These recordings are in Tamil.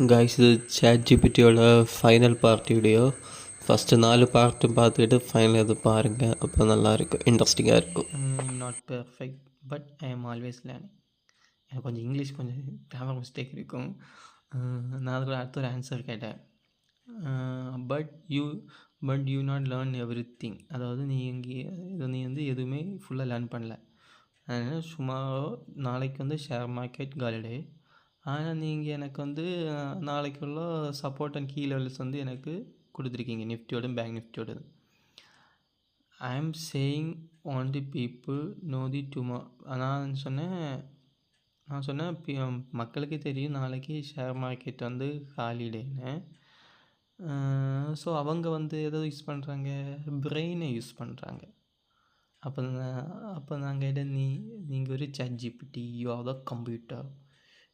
கைஸ், இது சேட் ஜிபிடியோட ஃபைனல் பார்ட் வீடியோ. ஃபஸ்ட்டு 4 பார்ட்டும் பார்த்துக்கிட்டு ஃபைனல் இது பாருங்கள். அப்போ நல்லாயிருக்கும், இன்ட்ரெஸ்டிங்காக இருக்கும். Not perfect but I am always learning. எனக்கு கொஞ்சம் இங்கிலீஷ் கொஞ்சம் கிராமர் மிஸ்டேக் இருக்கும். நான் அதுக்கு அடுத்த ஒரு ஆன்சர் கேட்டேன். But you not learn every thing. அதாவது நீ வந்து எதுவுமே ஃபுல்லாக லேர்ன் பண்ணல. அதனால் சும்மா நாளைக்கு வந்து ஷேர் மார்க்கெட் காலிடே. ஆனால் நீங்கள் எனக்கு வந்து நாளைக்குள்ள சப்போர்ட் அண்ட் கீ லெவல்ஸ் வந்து எனக்கு கொடுத்துருக்கீங்க, நிஃப்டியோட பேங்க் நிஃப்டியோட. I am saying only people know the டுமா. நான் சொன்னேன் மக்களுக்கு தெரியும் நாளைக்கு ஷேர் மார்க்கெட் வந்து ஹாலிடேன்னு. ஸோ அவங்க வந்து எதை யூஸ் பண்ணுறாங்க, பிரெயினை யூஸ் பண்ணுறாங்க. அப்போ நான் கேட்டேன், நீங்கள் ஒரு chat GPT, you are the computer,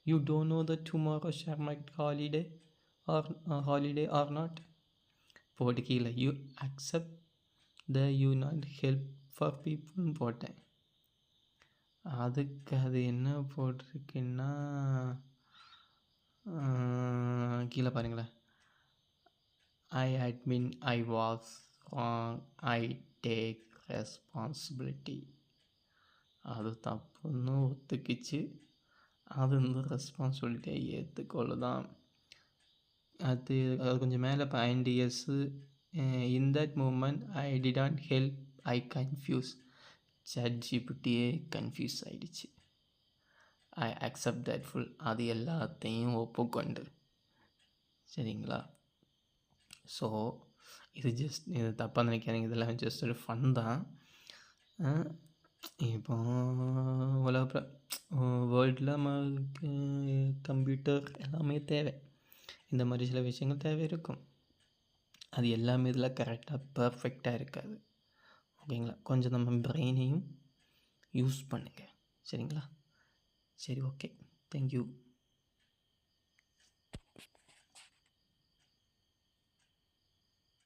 you don't know that tomorrow share market holiday or not. போட்டு கீழே you accept the you not help for people போட்டேன். அதுக்கு அது என்ன போட்டிருக்குன்னா, கீழே பாருங்களேன், I admit I was wrong, I take responsibility. அது தப்புன்னு ஒத்துக்கிச்சு, அது இந்த ரெஸ்பான்சிபிலிட்டியை ஏற்றுக்கொள்ளுதான். அது கொஞ்சம் மேலே இப்போ INDS in that moment I didn't help, I confuse. Chat ஜிபிடியே கன்ஃபியூஸ் ஆகிடுச்சு. I accept that full. அது எல்லாத்தையும் ஒப்புக்கொண்டு, சரிங்களா? ஸோ இது தப்பாக நினைக்காதீங்க, இதெல்லாம் ஜஸ்ட் ஒரு ஃபன் தான். இப்போ வேர்ல்டில் நமக்கு கம்ப்யூட்டர் எல்லாமே தேவை. இந்த மாதிரி சில விஷயங்கள் தேவை இருக்கும். அது எல்லாமே இதில் கரெக்டாக பர்ஃபெக்டாக இருக்காது, ஓகேங்களா? கொஞ்சம் நம்ம பிரெயினையும் யூஸ் பண்ணுங்கள், சரிங்களா? சரி, ஓகே, தேங்க்யூ.